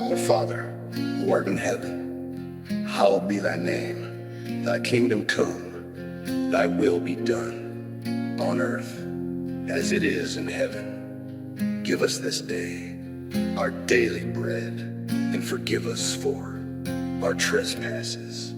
Our Father, who art in heaven, hallowed be thy name. Thy kingdom come, thy will be done, on earth as it is in heaven. Give us this day our daily bread, and forgive us for our trespasses.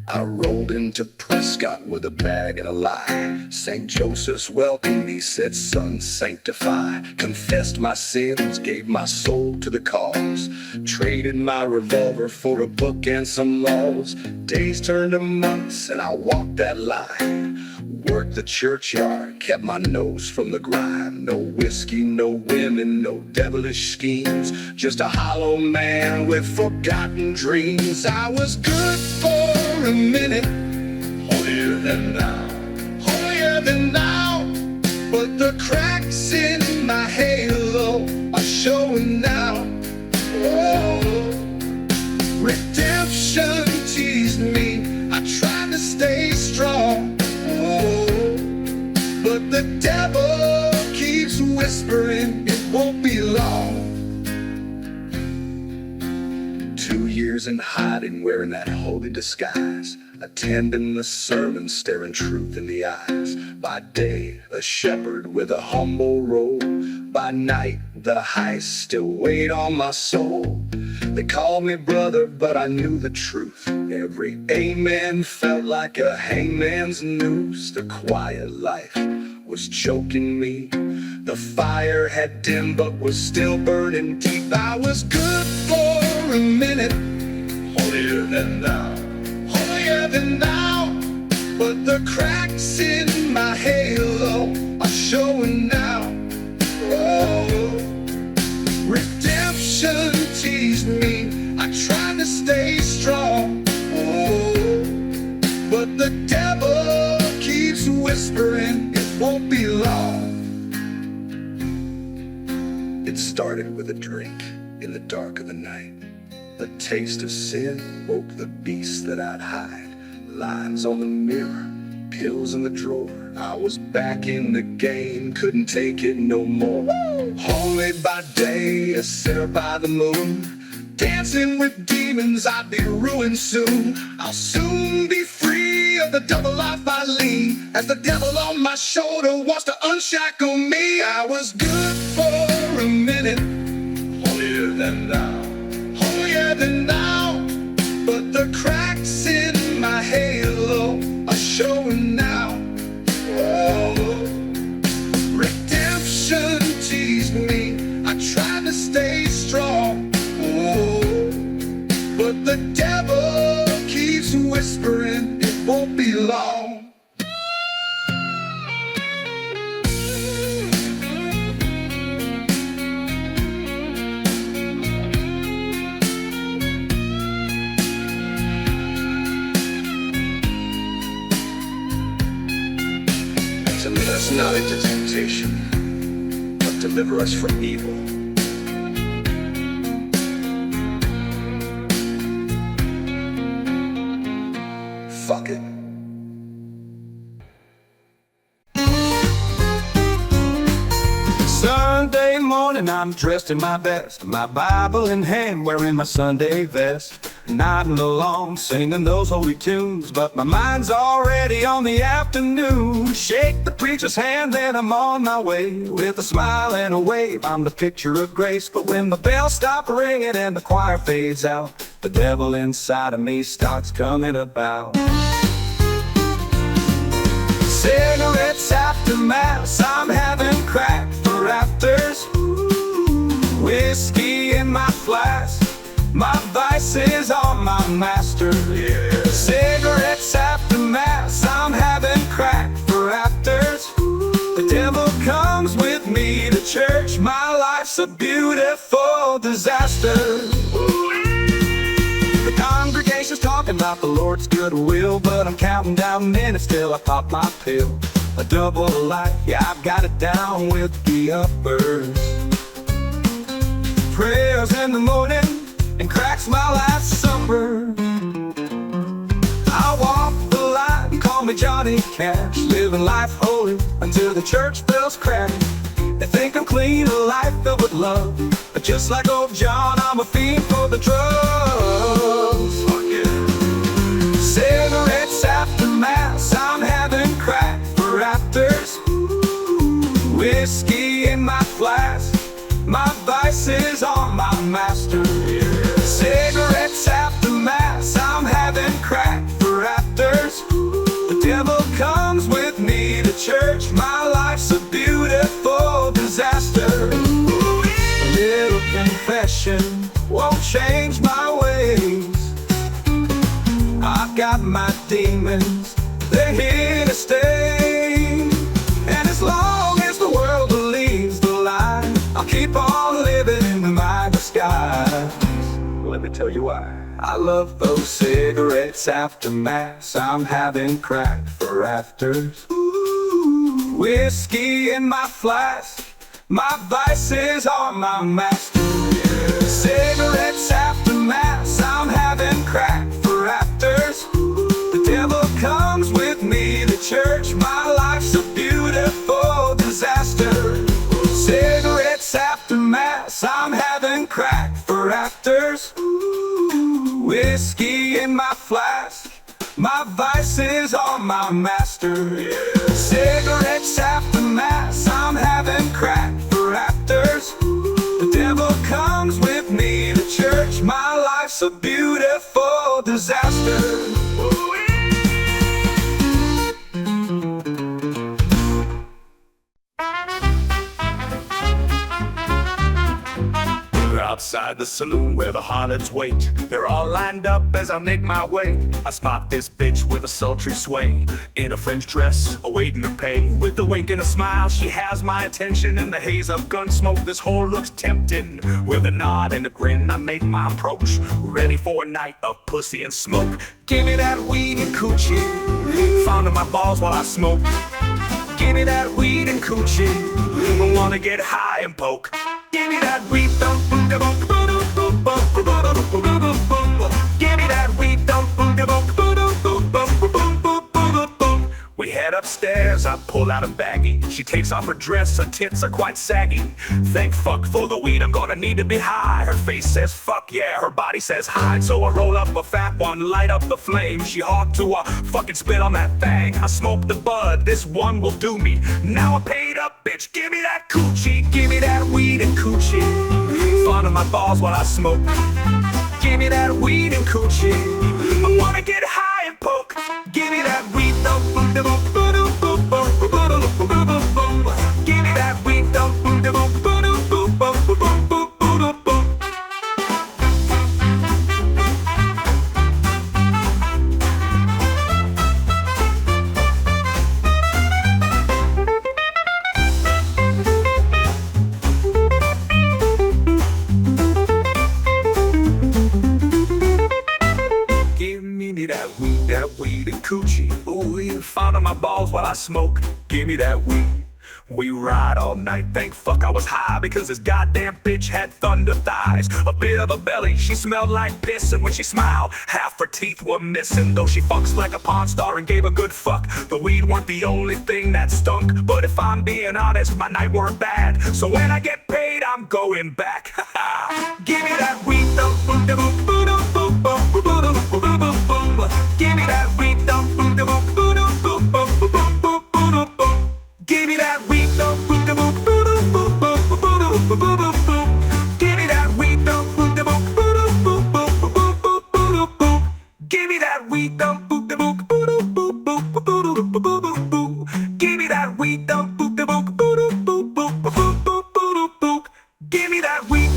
I rolled into Prestcot with a bag and a lie. St. Joseph's welcomed me, said, son, sanctify. Confessed my sins, gave my soul to the cause. Traded my revolver for a book and some laws. Days turned to months and I walked that line. Worked the churchyard, kept my nose from the grime. No whiskey, no women, no devilish schemes. Just a hollow man with forgotten dreams. I was good for a minute, holier than thou, holier than thou. But the cracks in my halo are showing now. Oh, redemption teased me, I tried to stay strong. Oh, but the devil keeps whispering it won't be long. 2 years in hiding, wearing that holy disguise, attending the sermon, staring truth in the eyes. By day, a shepherd with a humble role. By night, the heist still weighed on my soul. They called me brother, but I knew the truth. Every amen felt like a hangman's noose. The quiet life was choking me. The fire had dimmed, but was still burning deep. I was good for a minute, holier than thou, holier than thou. But the cracks in my halo are showing now. Oh, redemption teased me, I tried to stay strong. Oh, but the devil keeps whispering it won't be long. It started with a drink in the dark of the night. The taste of sin woke the beast that I'd hide. Lines on the mirror, pills in the drawer. I was back in the game, couldn't take it no more. Holy by day, a sinner by the moon. Dancing with demons, I'd be ruined soon. I'll soon be free of the double life I lead, as the devil on my shoulder wants to unshackle me. I was good for a minute, holier than thou, holier than thou. But the cracks in my halo are showing now. Oh, redemption teased me, I tried to stay strong. Oh, but the devil keeps whispering it won't be long. To lead us not into temptation, but deliver us from evil. Fuck it. Sunday morning, I'm dressed in my best, my Bible in hand, wearing my Sunday vest. Nodding along, singing those holy tunes, but my mind's already on the afternoon. Shake the preacher's hand, then I'm on my way. With a smile and a wave, I'm the picture of grace. But when the bells stop ringing and the choir fades out, the devil inside of me starts coming about. Cigarettes after mass, I'm having crack for afters. Whiskey in my flask, my vices are my master. Yeah. Cigarettes after mass, I'm having crack for afters. The devil comes with me to church, my life's a beautiful disaster. The congregation's talking about the Lord's goodwill, but I'm counting down minutes till I pop my pill. A double life, yeah, I've got it down with the uppers. Prayers in the morning and cracks my last supper. I walk the line, call me Johnny Cash, living life holy until the church bells crack. They think I'm clean, a life filled with love, but just like old John, I'm a fiend for the drugs. Fuck yeah. Cigarettes after mass, I'm having crack for afters. Whiskey in my flask, my vices are my master. Yeah. Cigarettes after mass, I'm having crack for afters. The devil comes with me to church, my life's a beautiful disaster. A little confession won't change my ways. I've got my demons, they're here to stay. And as long as the world believes the lie, I'll keep on living in my disguise. Let me tell you why. I love those cigarettes after mass, I'm having crack for afters. Whiskey in my flask, my vices are my master. Yeah. Cigarettes after mass, I'm having crack for afters. The devil comes with me to church, my life's a beautiful disaster. Cigarettes after mass, I'm having crack for afters. Whiskey in my flask, my vices are my master. Yeah. Cigarettes after mass, I'm having crack for afters. The devil comes with me to church, my life's a beautiful disaster. Outside the saloon where the harlots wait, they're all lined up as I make my way. I spot this bitch with a sultry sway, in a French dress, awaiting her pay. With a wink and a smile, she has my attention. In the haze of gun smoke, this whore looks tempting. With a nod and a grin, I make my approach, ready for a night of pussy and smoke. Give me that weed and coochie, fondle my balls while I smoke. Give me that weed and coochie, I wanna get high and poke. Give me that weed, give me that weed. We head upstairs, I pull out a baggie. She takes off her dress, her tits are quite saggy. Thank fuck for the weed, I'm gonna need to be high. Her face says fuck yeah, her body says hide. So I roll up a fat one, light up the flame. She hawk to a fucking spit on that thing. I smoke the bud, this one will do me. Now I'm paid up, bitch, give me that coochie. Give me that weed and coochie, fun of my balls while I smoke. Give me that weed and coochie, I wanna get high and poke. Give me that weed, give me that weed, that weed and coochie. Ooh, you found on my balls while I smoke. Give me that weed. We ride all night, thank fuck I was high, because this goddamn bitch had thunder thighs. A bit of a belly, she smelled like piss, and when she smiled, half her teeth were missing. Though she fucks like a porn star and gave a good fuck, the weed weren't the only thing that stunk. But if I'm being honest, my night weren't bad, so when I get paid, I'm going back. Give me that weed. Give me that weed. Give me that weed. Give me that weed. Give me that weed. Give me that weed. Give me that weed.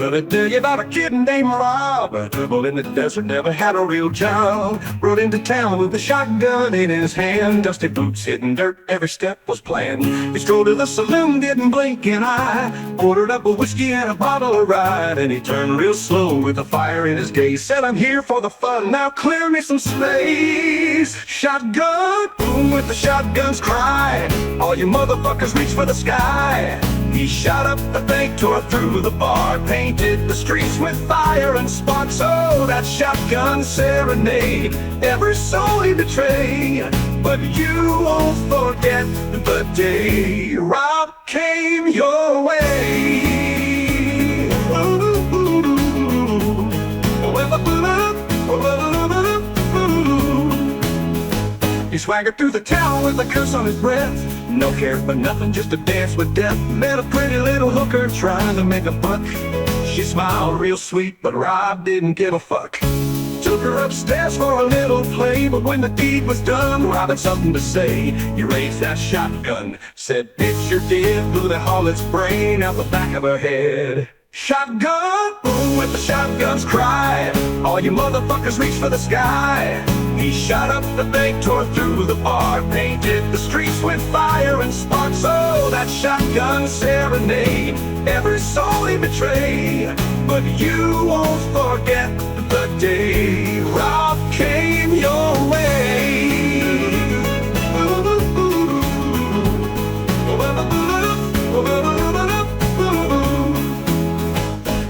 Well, they tell you about a kid named Rob, a devil in the desert, never had a real job. Rode into town with a shotgun in his hand, dusty boots hitting dirt, every step was planned. He strolled to the saloon, didn't blink an eye, ordered up a whiskey and a bottle of rye. Then he turned real slow with a fire in his gaze, said, I'm here for the fun, now clear me some space. Shotgun, boom with the shotgun's cry, all you motherfuckers reach for the sky. He shot up the bank, tore through the bar, painted the streets with fire and sparks. Oh, that shotgun serenade, every soul he betrayed. But you won't forget the day Rob came your way. He swaggered through the town with a curse on his breath, no care for nothing, just to dance with death. Met a pretty little hooker trying to make a buck. She smiled real sweet, but Rob didn't give a fuck. Took her upstairs for a little play, but when the deed was done, Rob had something to say. He raised that shotgun, said, bitch, you're dead, blew the harlot's brain out the back of her head. Shotgun, boom with the shotgun's cry, all you motherfuckers reach for the sky. He shot up the bank, tore through the bar, painted the streets with fire and sparks. Oh, that shotgun serenade, every soul he betrayed. But you won't forget the day Rob came your way.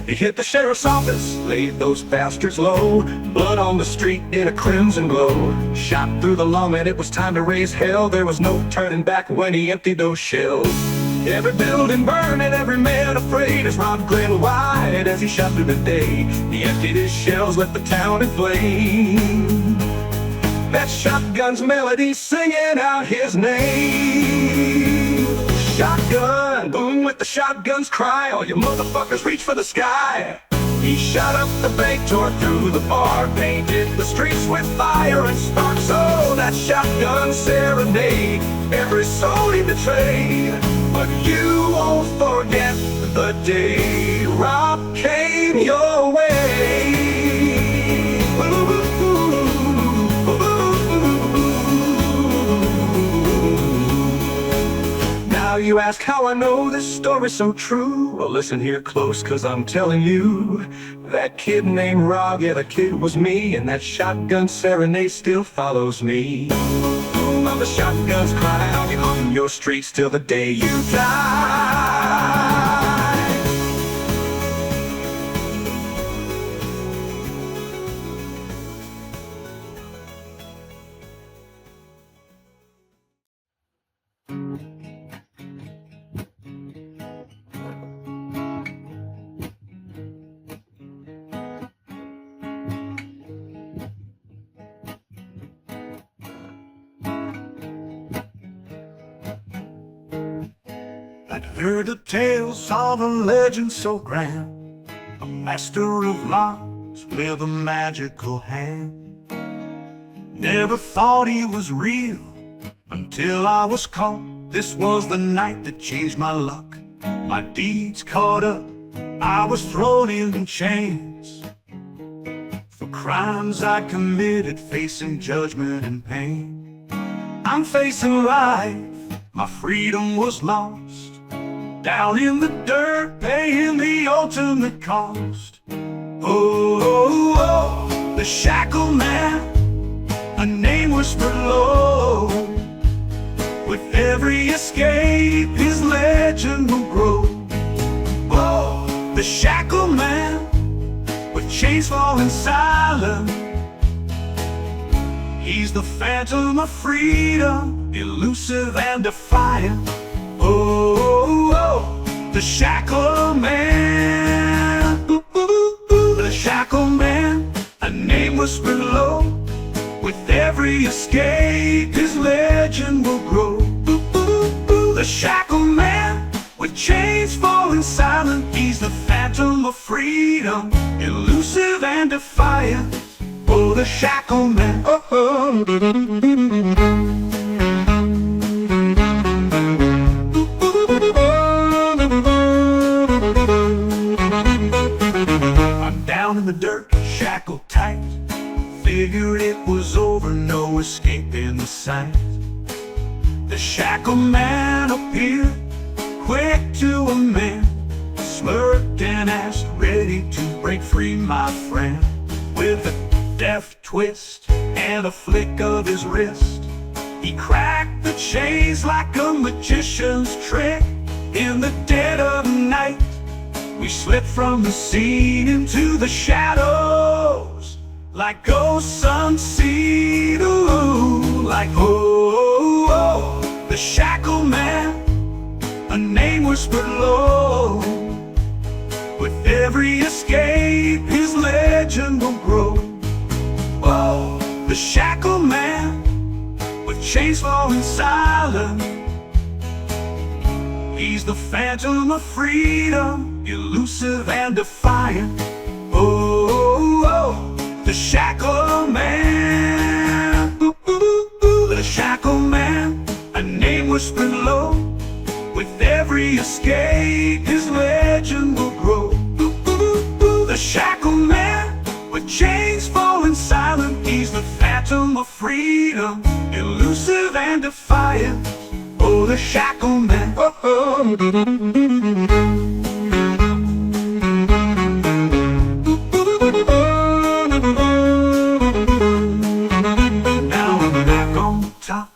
He hit the sheriff's office, laid those bastards low. Blood on the street in a crimson glow. Shot through the lawman, it was time to raise hell. There was no turning back when he emptied those shells. Every building burned and every man afraid as Rob grinned wide as he shot through the day. He emptied his shells, let the town in flame. That shotgun's melody singing out his name. Shotgun, boom with the shotgun's cry, all you motherfuckers reach for the sky. He shot up the bank, tore through the bar, painted the streets with fire and sparks. Oh, that shotgun serenade, every soul he betrayed. But you won't forget the day Rob came your way. Now you ask how I know this story's so true. Well, listen here close, cause I'm telling you. That kid named Rob, yeah, the kid was me. And that shotgun serenade still follows me. Boom of the shotgun's cry, I'll be on your streets till the day you die. I'd heard the tales of a legend so grand, a master of locks with a magical hand. Never thought he was real until I was caught. This was the night that changed my luck. My deeds caught up, I was thrown in chains for crimes I committed, facing judgment and pain. I'm facing life, my freedom was lost. Down in the dirt, paying the ultimate cost. Oh, oh, oh, the Shackleman, a name whispered low. With every escape, his legend will grow. Oh, the Shackleman, with chains falling silent. He's the phantom of freedom, elusive and defiant. Oh, oh, the Shackleman, the Shackleman, a name whispered low. With every escape, his legend will grow. The Shackleman, with chains falling silent. He's the phantom of freedom, elusive and defiant. Oh, the Shackleman. Oh, oh. the dirt, shackled tight. Figured it was over, no escape in the sight. The Shackleman appeared, quick to amend, smirked and asked, ready to break free, my friend. With a deft twist and a flick of his wrist, he cracked the chains like a magician's trick. In the dead of night, we slipped from the scene into the shadows, like ghosts unseen, ooh, like oh, oh, the Shackleman, a name whispered low. With every escape, his legend will grow. Oh, the Shackleman, with chains flowing silent. He's the phantom of freedom, elusive and defiant. Oh, oh, the Shackleman, ooh, ooh, ooh, the Shackleman, a name whispered low. With every escape, his legend will grow. Ooh, ooh, ooh, the Shackleman, with chains falling silent. He's the phantom of freedom, elusive and defiant. Oh, the Shackleman. Oh, oh. Now I'm back on top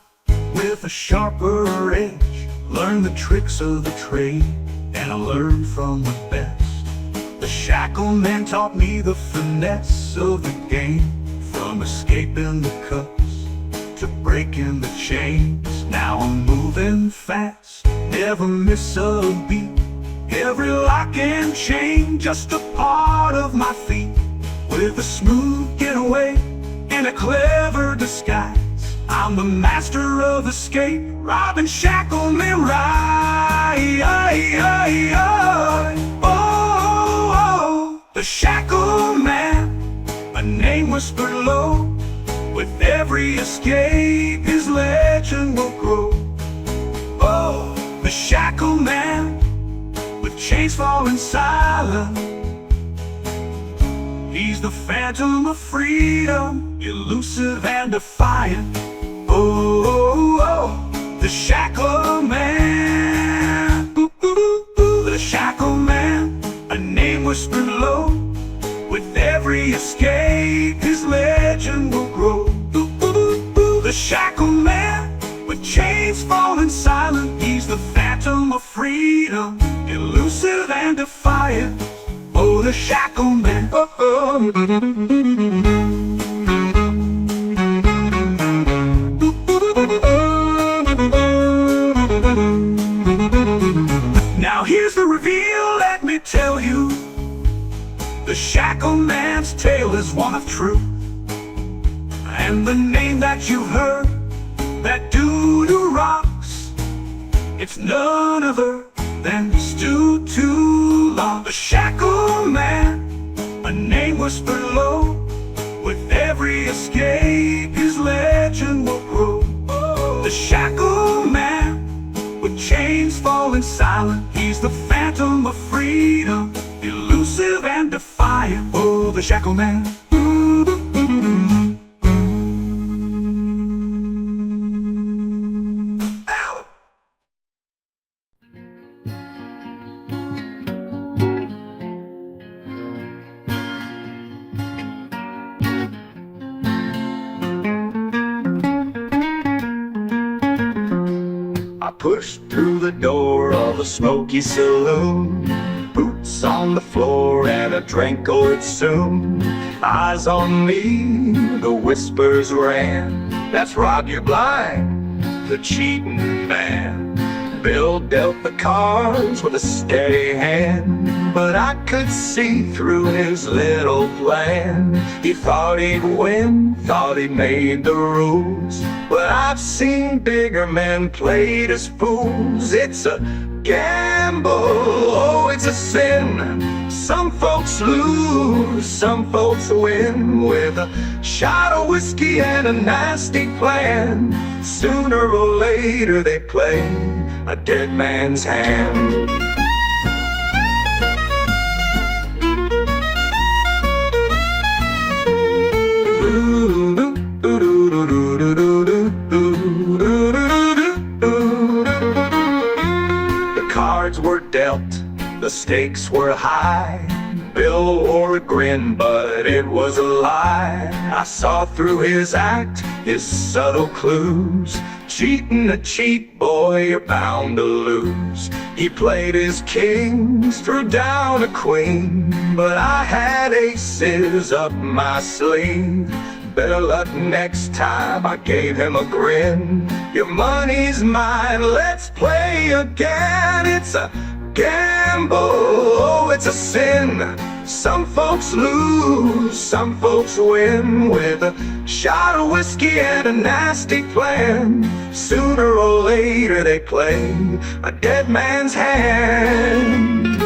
with a sharper edge. Learn the tricks of the trade, and I learned from the best. The Shackleman taught me the finesse of the game, from escaping the cuffs to breaking the chains. Now I'm moving fast, never miss a beat. Every lock and chain just a part of my feat. With a smooth getaway and a clever disguise, I'm the master of escape, robbing Shacklemen right. Oh, oh, the Shackleman, a name whispered low. With every escape, his legend will grow. Oh, the Shackleman, with chains falling silent. He's the phantom of freedom, elusive and defiant. Oh, oh, the Shackleman, ooh, ooh, ooh, the Shackleman, a name whispered low. With every escape, his legend will grow. Ooh, ooh, ooh, the Shackleman, with chains falling silent. He's the phantom of freedom, elusive and defiant. Oh, the Shackleman. Oh, oh. Now here's the reveal, let me tell you. The Shackleman's tale is one of truth. And the name that you've heard, that dude who rocks, it's none other than Stu Two Locks. The Shackleman, a name whispered low. With every escape, his legend will grow. The Shackleman, with chains falling silent. He's the phantom of freedom, elusive and defiant. Oh, the Shackleman. I pushed through the door of a smoky saloon, boots on the floor and a drink or soon. Eyes on me, the whispers ran. That's Roger Blynd, the cheating man. Bill dealt the cards with a steady hand, but I could see through his little plan. He thought he'd win, thought he made the rules, but I've seen bigger men played as fools. It's a gamble, oh, it's a sin. Some folks lose, some folks win. With a shot of whiskey and a nasty plan, sooner or later they play a dead man's hand. stakes were high. Bill wore a grin, but it was a lie. I saw through his act, his subtle clues. Cheating a cheat, boy, you're bound to lose. He played his kings, threw down a queen, but I had aces up my sleeve. Better luck next time, I gave him a grin. Your money's mine, let's play again. It's a gamble, oh, it's a sin. Some folks lose, some folks win. With a shot of whiskey and a nasty plan, sooner or later they play a dead man's hand.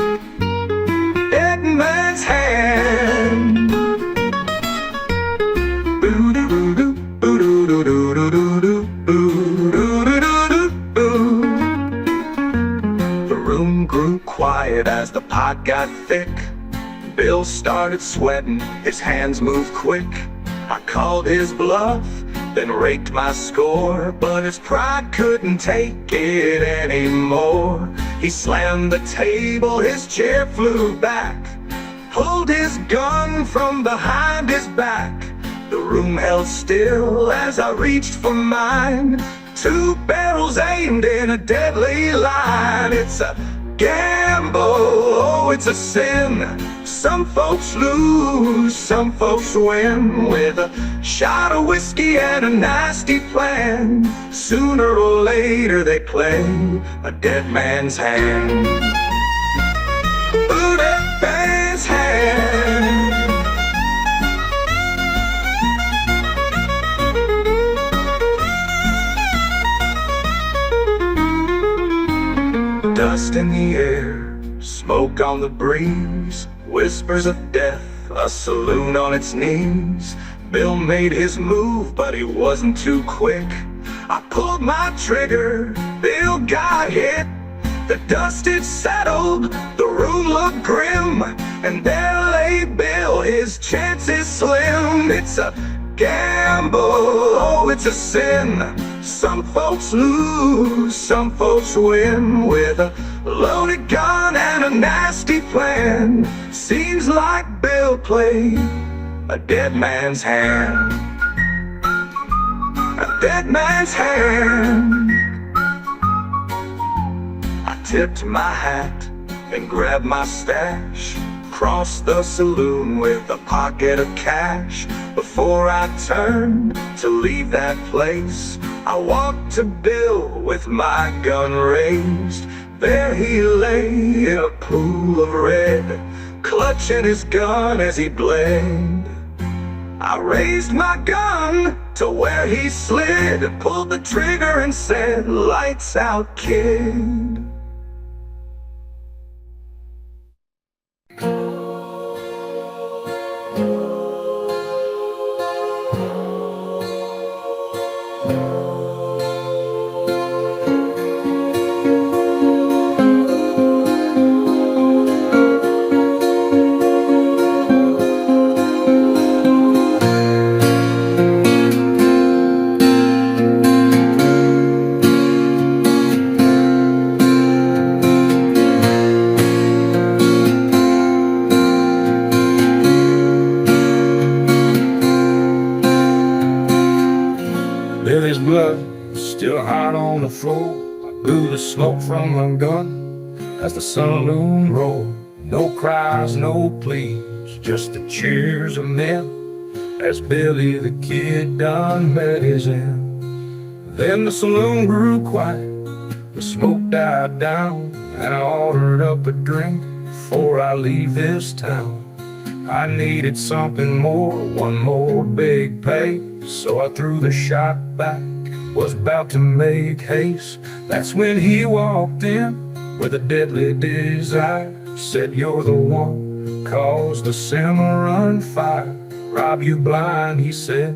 Dead man's hand. Boo-doo-doo-doo, boo-doo-doo-doo-doo-doo, boo-doo-doo-doo-doo. The room grew quiet as the pot got thick. Bill started sweating, his hands moved quick. I called his bluff, then raked my score, but his pride couldn't take it anymore. He slammed the table, his chair flew back, pulled his gun from behind his back. The room held still as I reached for mine, two barrels aimed in a deadly line. It's a gamble, oh, it's a sin. Some folks lose, some folks win. With a shot of whiskey and a nasty plan, sooner or later they play a dead man's hand. Ooh, dead man's hand. Dust in the air, smoke on the breeze, whispers of death, a saloon on its knees. Bill made his move, but he wasn't too quick. I pulled my trigger, Bill got hit. The dust had settled, the room looked grim, and there lay Bill, his chances slim. It's a gamble, oh, it's a sin. Some folks lose, some folks win. With a loaded gun and a nasty plan, seems like Bill played a dead man's hand. A dead man's hand. I tipped my hat and grabbed my stash, crossed the saloon with a pocket of cash. Before I turned to leave that place, I walked to Bill with my gun raised. There he lay in a pool of red, clutching his gun as he bled. I raised my gun to where he slid, pulled the trigger and said, "Lights out, kid." Billy's blood still hot on the floor. I blew the smoke from my gun as the saloon roared. No cries, no pleas, just the cheers of men as Billy the Kid done met his end. Then the saloon grew quiet, the smoke died down, and I ordered up a drink before I leave this town. I needed something more, one more big pay, so I threw the shot back, was about to make haste. That's when he walked in with a deadly desire, said, "You're the one, caused the Cimarron fire." "Rob, you blind," he said.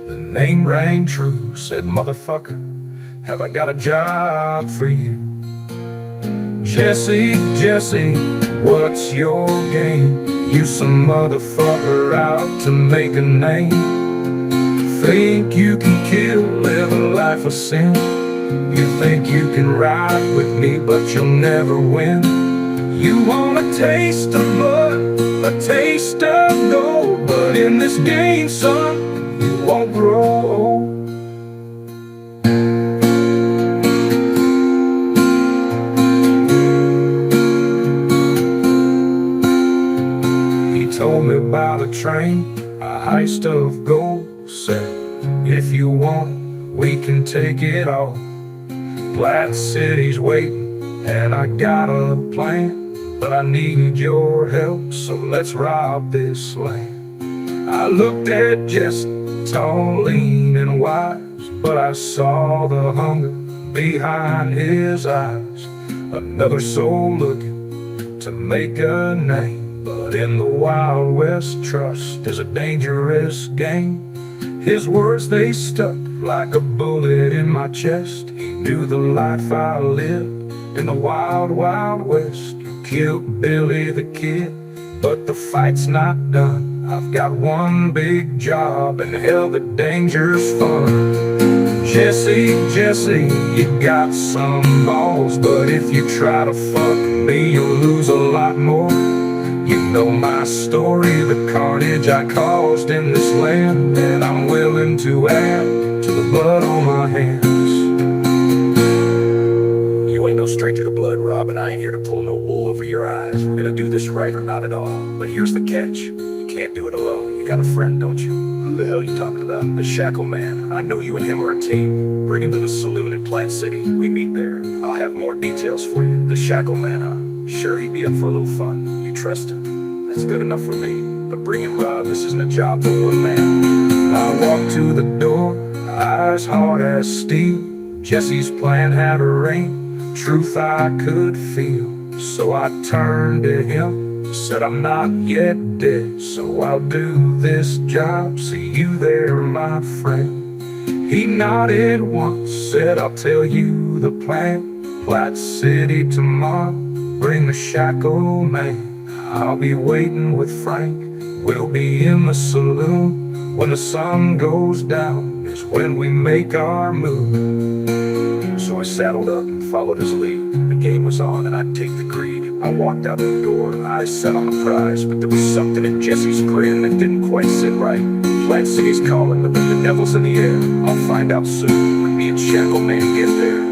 The name rang true, said, "Motherfucker, have I got a job for you?" Jesse, Jesse, what's your game? You some motherfucker out to make a name. Think you can kill, live a life of sin. You think you can ride with me, but you'll never win. You want a taste of blood, a taste of gold, but in this game, son, you won't grow old. He told me about a train, a heist of gold. Said, if you want it, we can take it all. Black City's waiting, and I got a plan, but I need your help, so let's rob this land. I looked at Jesse, tall, lean, and wise, but I saw the hunger behind his eyes. Another soul looking to make a name, but in the Wild West, trust is a dangerous game. His words, they stuck like a bullet in my chest. He knew the life I lived in the wild, wild west. You killed Billy the Kid, but the fight's not done. I've got one big job, and hell, the danger's fun. Jesse, Jesse, you got some balls, but if you try to fuck me, you'll lose a lot more. You know my story, the carnage I caused in this land, and I'm willing to add to the blood on my hands. You ain't no stranger to blood, Rob, and I ain't here to pull no wool over your eyes. We're gonna do this right or not at all. But here's the catch, you can't do it alone. You got a friend, don't you? Who the hell you talking about? The Shackleman. I know you and him are a team. Bring him to the saloon in Plant City. We meet there. I'll have more details for you. The Shackleman, huh? Sure, he'd be up for a little fun. You trust him? That's good enough for me. But bring him, Rob. This isn't a job for one man. I walked to the door, eyes hard as steel. Jesse's plan had a ring, truth I could feel. So I turned to him, said I'm not yet dead, so I'll do this job. See you there, my friend. He nodded once, said I'll tell you the plan. Flat City tomorrow, bring the Shackleman. I'll be waiting with Frank, we'll be in the saloon. When the sun goes down is when we make our move. So I saddled up and followed his lead. The game was on and I'd take the greed. I walked out the door, eyes set on the prize, but there was something in Jesse's grin that didn't quite sit right. Plant City's calling, but the devil's in the air. I'll find out soon when me and Shackleman get there.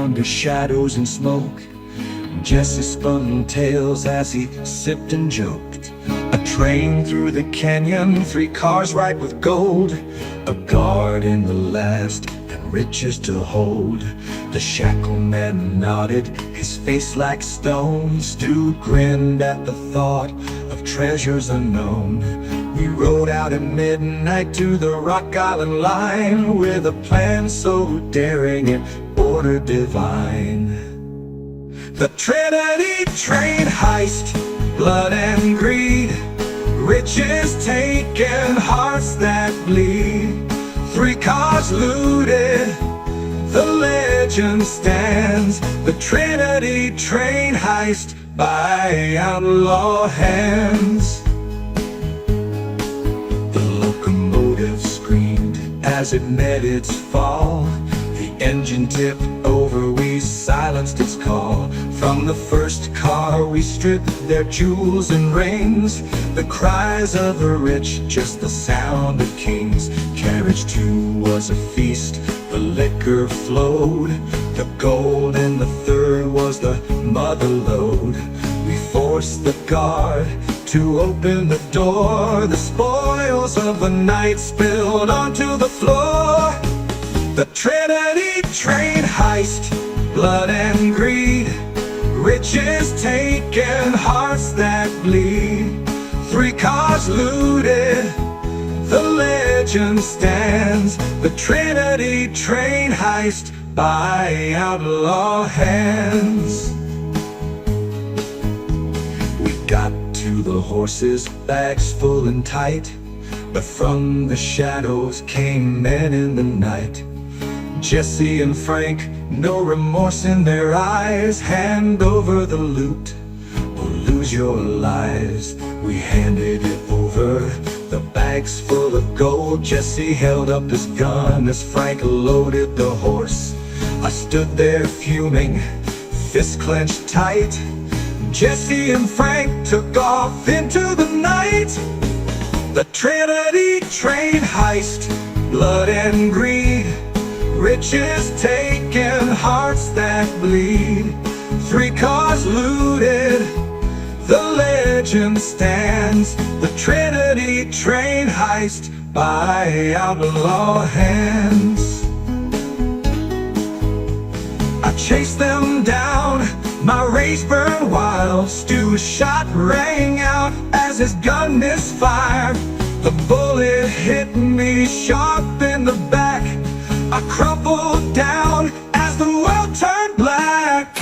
under shadows and smoke. Jesse spun tales as he sipped and joked. A train through the canyon, 3 cars ripe with gold, a guard in the last and riches to hold. The Shackleman nodded, his face like stone. Stu grinned at the thought of treasures unknown. We rode out at midnight to the Rock Island line, with a plan so daring and order divine. The Trinity train heist, blood and greed, riches taken, hearts that bleed. 3 cars looted, the legend stands. The Trinity train heist by outlaw hands. The locomotive screamed as it met its fall. The engine tipped over, we silenced its call. From the first car we stripped their jewels and rings. The cries of the rich, just the sound of kings. Carriage 2 was a feast, the liquor flowed. The gold in the 3rd was the mother lode. We forced the guard to open the door. The spoils of the night spilled onto the floor. The Trinity train heist, blood and greed, riches taken, hearts that bleed. 3 cars looted, the legend stands. The Trinity train heist by outlaw hands. We got to the horses, bags full and tight, but from the shadows came men in the night. Jesse and Frank, no remorse in their eyes. Hand over the loot or lose your lives. We handed it over, the bags full of gold. Jesse held up his gun as Frank loaded the horse. I stood there fuming, fists clenched tight. Jesse and Frank took off into the night. The Trinity train heist, blood and greed, riches taken, hearts that bleed. 3 cars looted, the legend stands. The Trinity train heist by outlaw hands. I chased them down, my rage burned wild. Stu's shot rang out as his gun misfired. The bullet hit me sharp in the back. I crumpled down as the world turned black.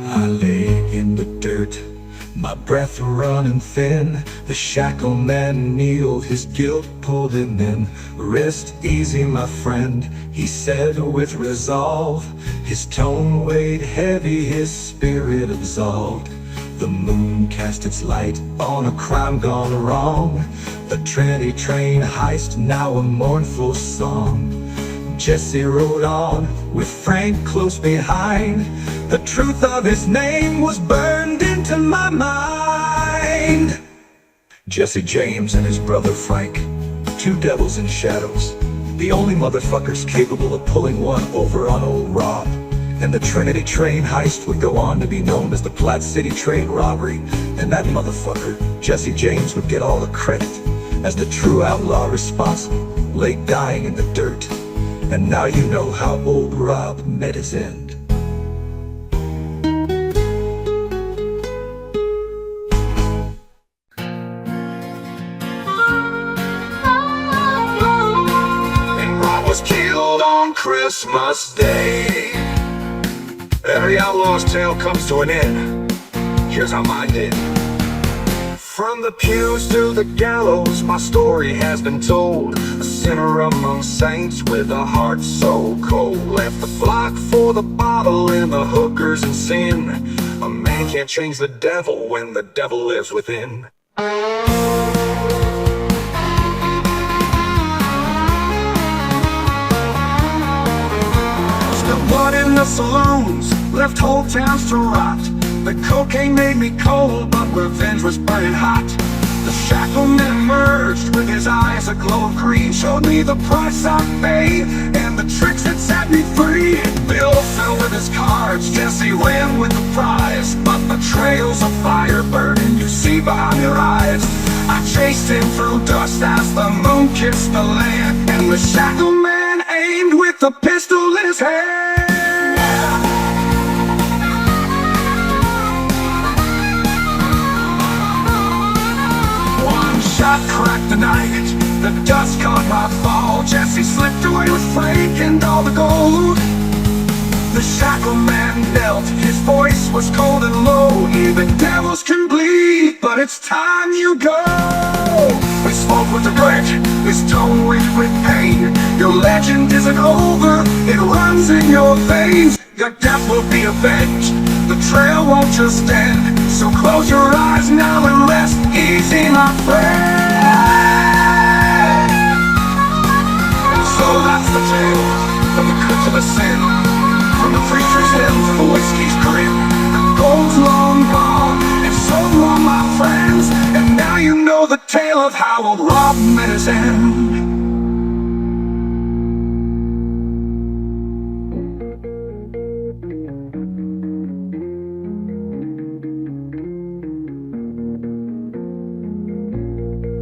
I lay in the dirt, my breath running thin. The Shackleman kneeled, his guilt pulled him in. Rest easy, my friend, he said with resolve. His tone weighed heavy, his spirit absolved. The moon cast its light on a crime gone wrong. The Trinity train heist, now a mournful song. Jesse rode on, with Frank close behind. The truth of his name was burned into my mind. Jesse James and his brother Frank, 2 devils in shadows, the only motherfuckers capable of pulling one over on old Rob. And the Trinity train heist would go on to be known as the Platte City train robbery. And that motherfucker, Jesse James, would get all the credit as the true outlaw responsible, lay dying in the dirt. And now you know how old Rob met his end. Killed on Christmas Day. Every outlaw's tale comes to an end. Here's how mine did. From the pews to the gallows, my story has been told. A sinner among saints with a heart so cold. Left the flock for the bottle and the hookers and sin. A man can't change the devil when the devil lives within. The blood in the saloons left whole towns to rot. The cocaine made me cold, but revenge was burning hot. The Shackleman emerged with his eyes aglow of green, showed me the price I paid and the tricks that set me free. Bill fell with his cards, Jesse ran with the prize, but the trails of fire burning you see behind your eyes. I chased him through dust as the moon kissed the land, and the Shackleman aimed with a pistol in his hand. One shot cracked the night, the dust caught my fall. Jesse slipped away with Frank and all the gold. The Shackleman knelt, his voice was cold and low. Even devils can bleed, but it's time you go. We spoke with regret, his tone rich with pain. Your legend isn't over, it runs in your veins. Your death will be avenged, the trail won't just end. So close your eyes now and rest easy, my friend. So that's the tale, from the good to the sin, from the preacher's hill to the whiskey's grin. The gold's long gone, and so are my friends. And now you know the tale of how old Rob met his end.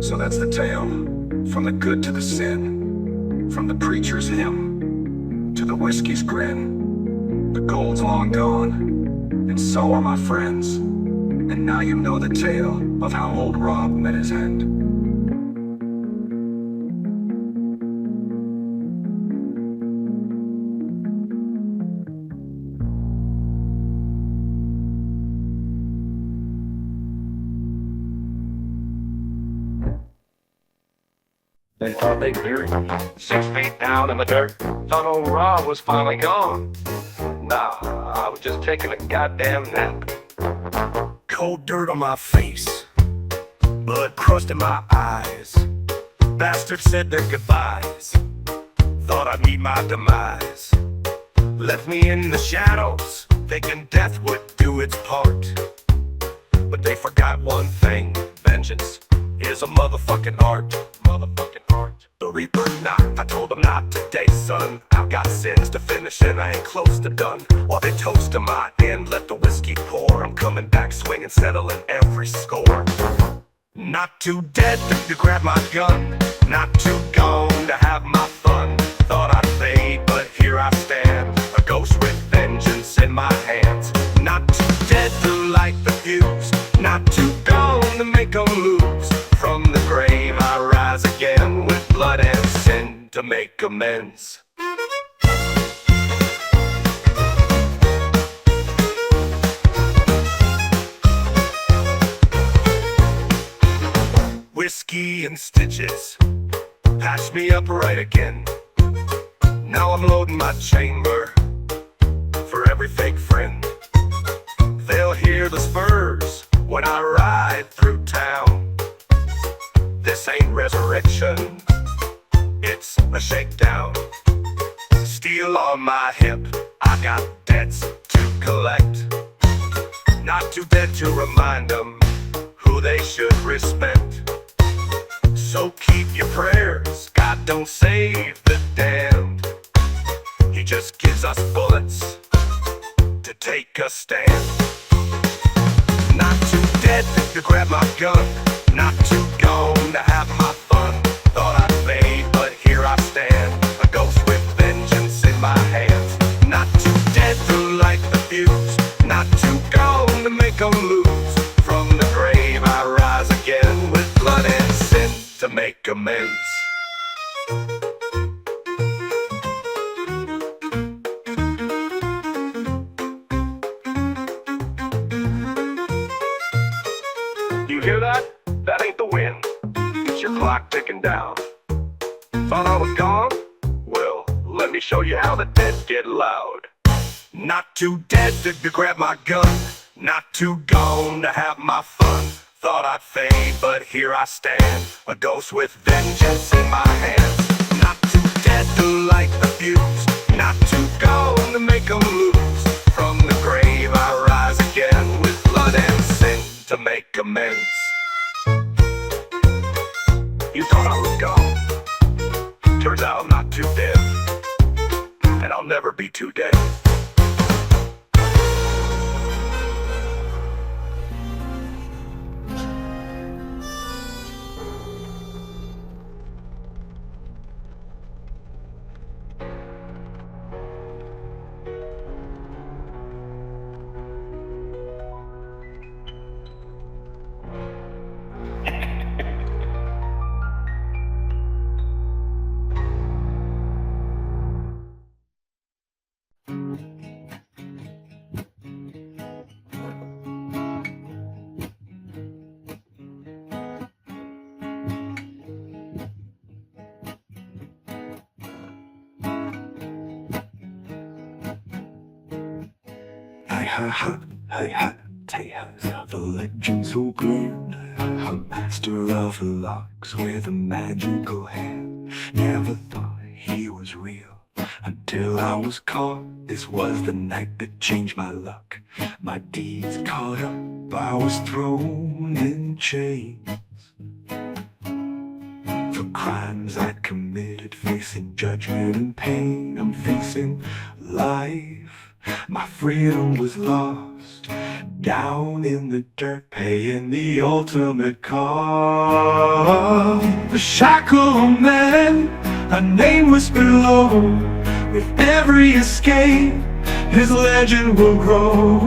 So that's the tale, from the good to the sin, from the preacher's hymn to the whiskey's grin. The gold's long gone, and so are my friends. And now you know the tale of how old Rob met his end. They thought they'd bury me 6 feet down in the dirt. Thought old Rob was finally gone. Nah, I was just taking a goddamn nap. Cold dirt on my face, blood crust in my eyes. Bastards said their goodbyes, thought I'd meet my demise. Left me in the shadows, thinking death would do its part. But they forgot one thing, vengeance is a motherfucking art. Motherfucking art. The Reaper knocked, I told him not today, son. I've got sins to finish and I ain't close to done. While they toast to my end, let the whiskey pour. I'm coming back swinging, settling every score. Not too dead to grab my gun, not too gone to have my fun. Thought I'd fade, but here I stand, a ghost with vengeance in my hands. Not too dead to light the fuse, not too gone to make them lose. From the grave I rise again, with blood and sin to make amends. Whiskey and stitches patch me up right again. Now I'm loading my chamber for every fake friend. They'll hear the spurs when I ride through town. This ain't resurrection, it's a shakedown. Steel on my hip, I got debts to collect. Not too dead to remind them who they should respect. So keep your prayers, God don't save the damned. He just gives us bullets to take a stand. Not too dead to grab my gun, not too gone to have my fun. Thought I'd fade, but here I stand, a ghost with vengeance in my hands. Not too dead to light the fuse, not too gone to make them lose. From the grave I rise again, with blood and sin to make amends. You hear that? That ain't the wind. It's your clock ticking down. Thought I was gone? Well, let me show you how the dead get loud. Not too dead to grab my gun, not too gone to have my fun. Thought I'd fade, but here I stand, a ghost with vengeance in my hands. Not too dead to light the fuse, not too gone to culminates. You thought I was gone. Turns out I'm not too dead. And I'll never be too dead. The legend so good, a master of locks with a magical hand. Never thought he was real until I was caught. This was the night that changed my luck. My deeds caught up, I was thrown in chains for crimes I'd committed, facing judgment and pain. I'm facing life. My freedom was lost down in the dirt, paying the ultimate cost. The Shackleman, a name whispered low. With every escape, his legend will grow.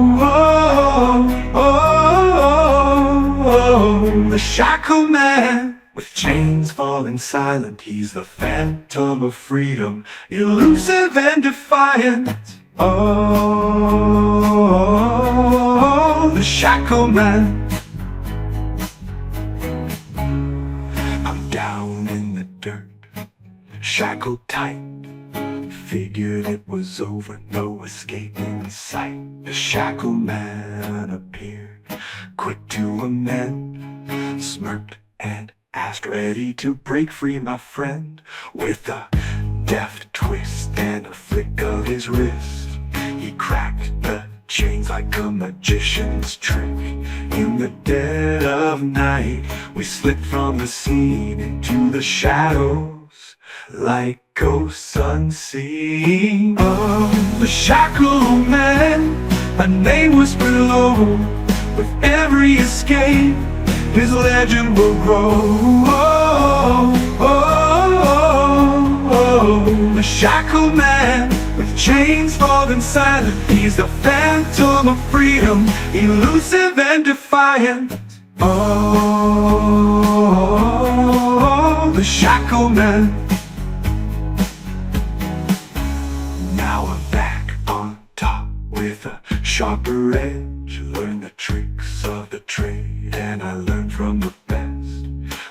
The Shackleman, with chains falling silent, he's the phantom of freedom, elusive and defiant. Oh, the Shackleman. I'm down in the dirt, shackled tight. Figured it was over, no escape in sight. The Shackleman appeared, quick to amend, smirked and asked, ready to break free, my friend. With a deft twist and a flick of his wrist, he cracked the chains like a magician's trick. In the dead of night, we slipped from the scene into the shadows, like ghosts unseen. Oh, the Shackleman, a name whispered low. With every escape, his legend will grow. The Shackleman, with chains falling silent, he's the phantom of freedom, elusive and defiant. Oh, the Shackleman. Now I'm back on top with a sharper edge. Learned the tricks of the trade, and I learned from the best.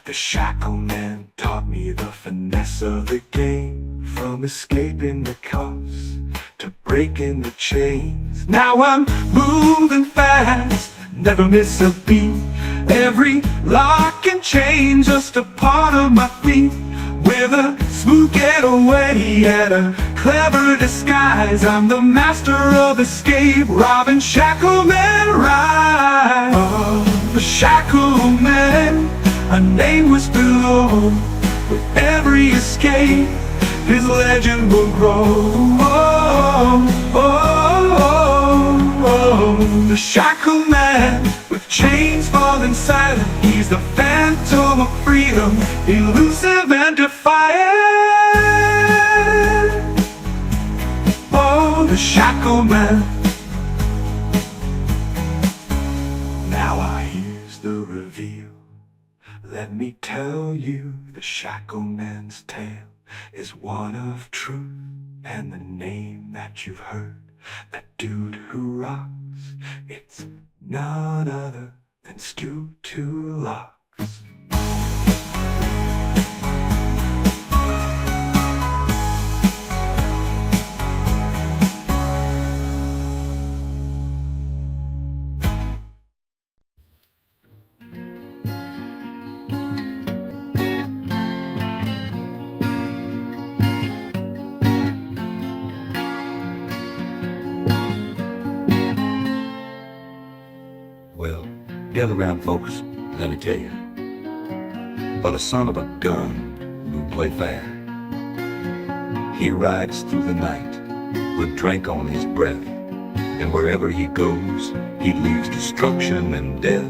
The Shackleman taught me the finesse of the game, from escaping the cuffs to breaking the chains. Now I'm moving fast, never miss a beat. Every lock and chain just a part of my feet. With a smooth getaway and a clever disguise, I'm the master of escape, robbing Shackleman ride. Oh, the Shackleman, a name whispered low. With every escape, his legend will grow. The Shackleman, with chains falling silent, he's the phantom of freedom, elusive and defiant. Oh, the Shackleman. Now here's the reveal. Let me tell you, the Shackleman's tale is one of truth, and the name that you've heard, that dude who rocks, it's none other than Stu Two Locks. Gather round, folks, let me tell you about a son of a gun who play fair. He rides through the night with drink on his breath, and wherever he goes, he leaves destruction and death.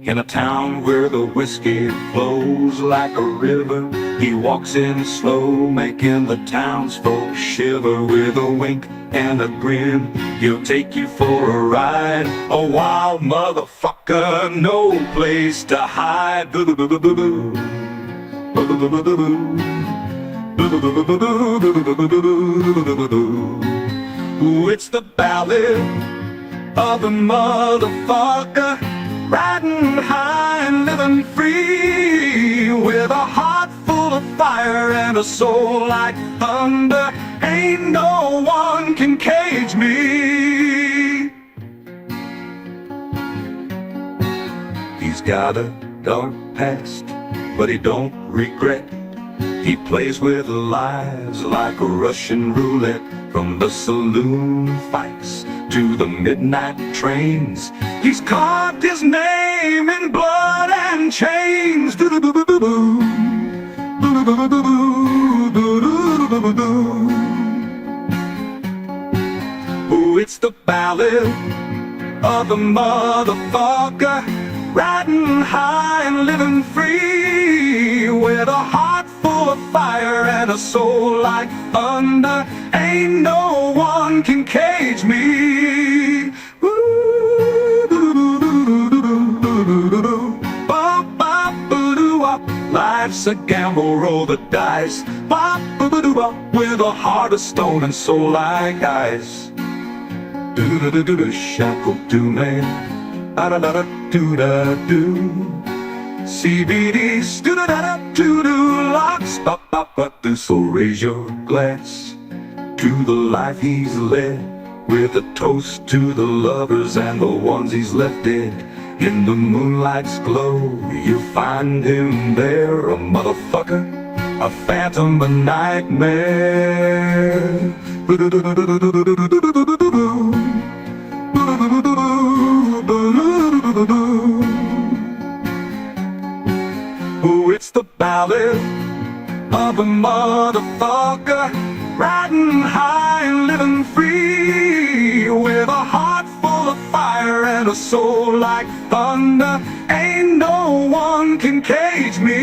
In a town where the whiskey flows like a river, he walks in slow, making the townsfolk shiver. With a wink and a grin, he'll take you for a ride. A wild motherfucker, no place to hide. Boo-boo-boo-boo-boo. Boo-boo-boo-boo-boo. Ooh, it's the ballad of a motherfucker, riding high and living free, with a heart full of fire and a soul like thunder. Ain't no one can cage me. He's got a dark past, but he don't regret. He plays with lives like a Russian roulette. From the saloon fights to the midnight trains, he's carved his name in blood and chains. Doo-doo-doo-doo-doo. Doo-doo-doo-doo-doo. Doo-doo-doo-doo-doo. Oh, it's the ballad of a motherfucker, riding high and living free, with a heart full of fire and a soul like thunder. Ain't no one can cage me. Life's a gamble, roll the dice. With a heart of stone and soul like ice. Shackled to man, da-da-da-da-do-da-do. CBD, Stu Two Locks, pop-pop-pop. So raise your glass to the life he's led, with a toast to the lovers and the ones he's left dead. In the moonlight's glow, you find him there, a motherfucker, a phantom, a nightmare. Oh, it's the ballad of a motherfucker, riding high and living free, with a heart full of fire and a soul like thunder. Ain't no one can cage me.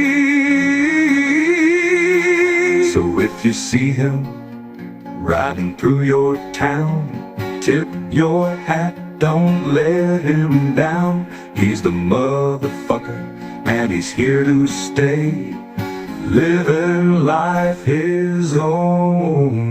So if you see him riding through your town, tip your hat, don't let him down. He's the motherfucker, and he's here to stay, living life his own